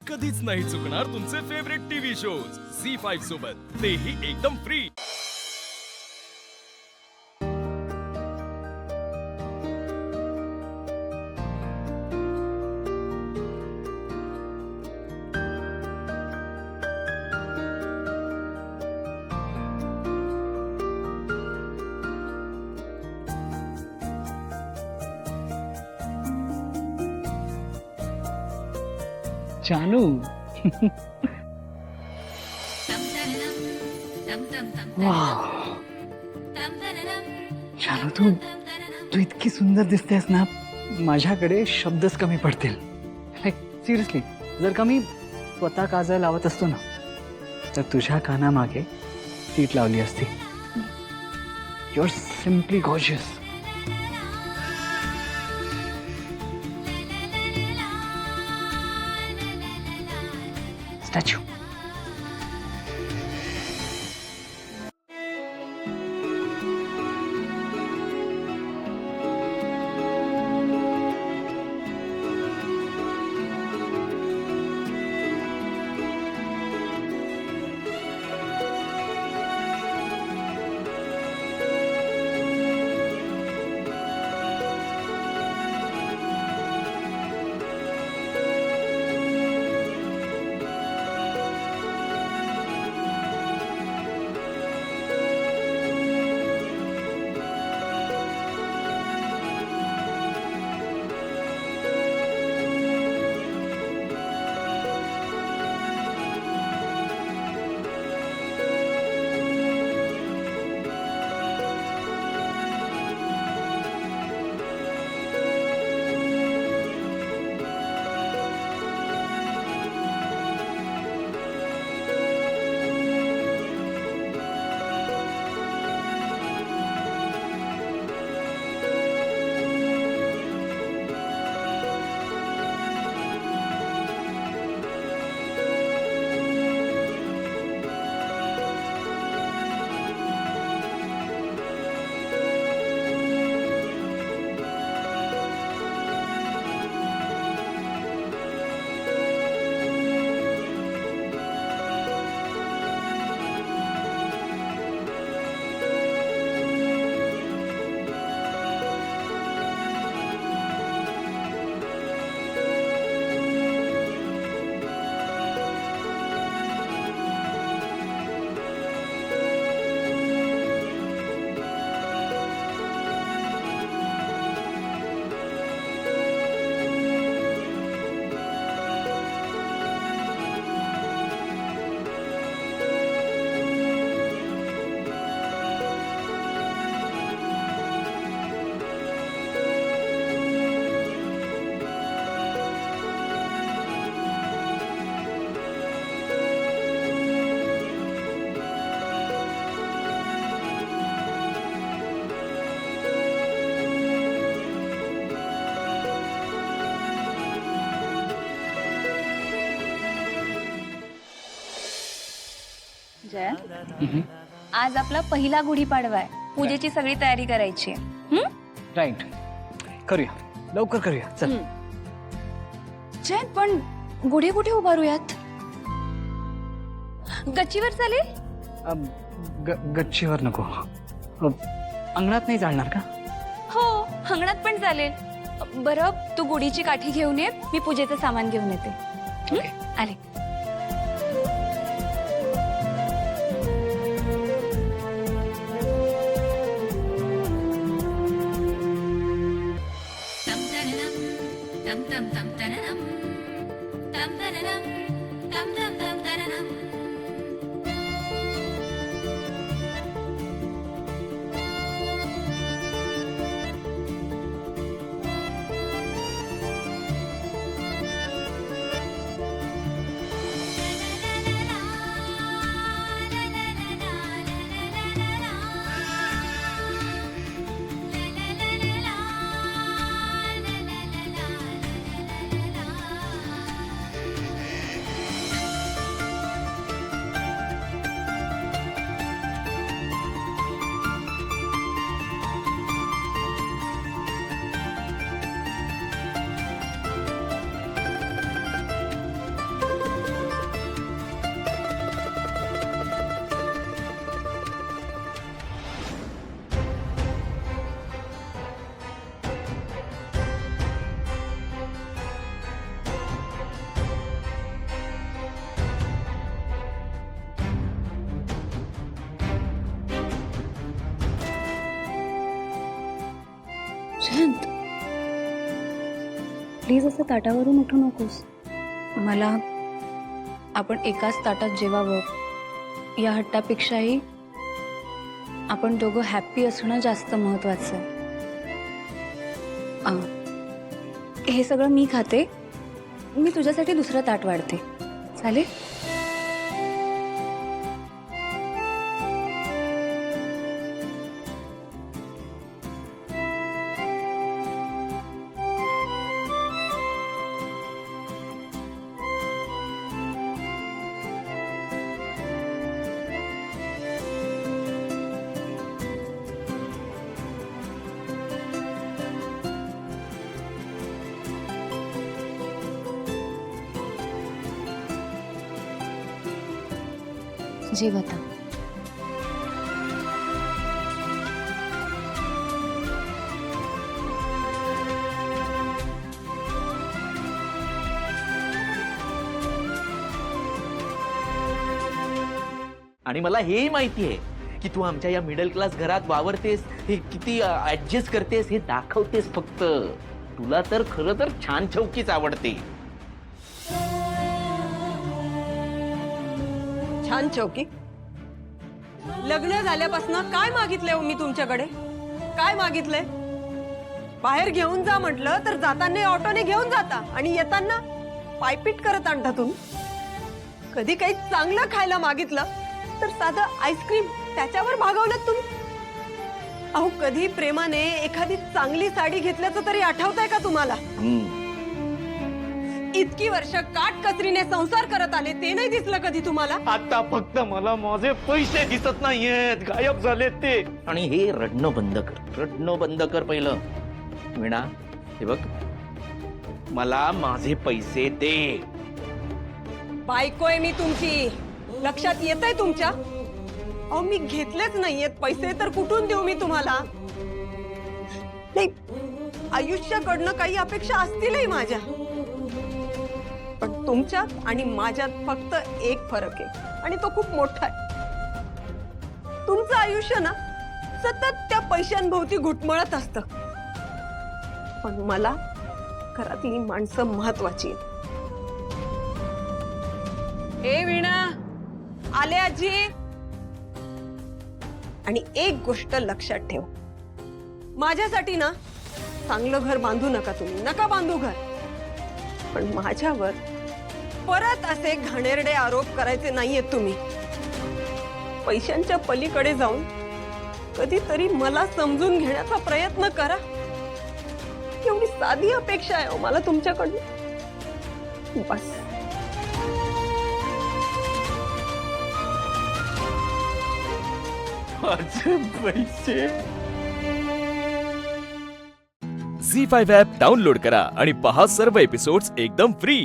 कधीच नाही चुकणार तुमचे फेवरेट टीव्ही शोज झी5 सोबत, तेही एकदम फ्री। जानू जानू तू तू इतकी सुंदर दिसतेस ना, माझ्याकडे शब्दच कमी पडतील। लाईक सिरियसली, जर का मी स्वतः काजळ लावत असतो ना, तर तुझ्या कानामागे सीट लावली असती। You are simply gorgeous. Statue. जय, आज आपला पहिला गुढीपाडवा आहे। पूजेची सगळी तयारी करायची आहे। राईट, करूया, लवकर करूया, चल। जय, पण गुढी कुठे उभारूयात? गच्चीवर चालेल? गच्चीवर नको। अंगणात नाही चालणार का? हो, अंगणात पण चालेल। बरं, तू गुढीची काठी घेऊन ये, मी पूजेचं सामान घेऊन येते। आले। प्लीज असं ताटावरून उठू नकोस. मला आपण एकाच ताटात जेवावं या हट्टापेक्षाही आपण दोघं हॅप्पी असणं जास्त महत्वाचं आहे. हे सगळं मी खाते. मी तुझ्यासाठी दुसरं ताट वाढते. चालेल? जेव आता. आणि मला हेही माहिती आहे की तू आमच्या या मिडल क्लास घरात वावरतेस, हे किती ऍडजस्ट करतेस हे दाखवतेस. फक्त तुला तर खरं तर छान चौकीच आवडते. छान चौकी. लग्न झाल्यापासून काय मागितलंय हो मी तुमच्याकडे? काय मागितलंय? बाहेर घेऊन जा म्हटलं तर जाताना ऑटोने घेऊन जाता आणि येताना पायपीट करत आणता तुम्ही. कधी काही चांगलं खायला मागितलं तर साधं आईस्क्रीम त्याच्यावर भागवलं तुम्ही. अहो कधी प्रेमाने एखादी चांगली साडी घेतल्याचं तरी आठवतंय का तुम्हाला? इतकी वर्ष काटकसरीने संसार करत आले ते नाही दिसलं कधी तुम्हाला? आता फक्त मला माझे पैसे दिसत नाहीयेत, गायब झालेत ते. आणि हे रडणं बंद कर, रडणं बंद कर पहिलं. वीणा हे बघ, मला माझे पैसे दे. बायकोय मी तुमची, लक्षात येतंय तुमच्या? अहो मी घेतलेच नाहीयेत पैसे तर कुठून देऊ मी तुम्हाला? नाही, आयुष्याकडनं काही अपेक्षा असतीलही माझ्या, पण तुमच्यात आणि माझ्यात फक्त एक फरक आहे आणि तो खूप मोठा आहे. तुमचं आयुष्य ना सतत त्या पैशांभोवती घुटमळत असतं, पण मला घरातली माणसं महत्वाची आहेत. ए वीणा, आले आजी. आणि एक गोष्ट लक्षात ठेव, माझ्यासाठी ना चांगलं घर बांधू नका तुम्ही, नका बांधू घर, पण माझ्यावर परत असे घाणेरडे आरोप करायचे नाहीयेत तुम्ही. पैशांच्या पलीकडे जाऊन कधीतरी मला समजून घेण्याचा प्रयत्न करा. एवढी साधी अपेक्षा आहे मला तुमच्याकडून, बस. माझे पैसे. झी5 ॲप डाउनलोड करा आणि पहा सर्व एपिसोड्स एकदम फ्री.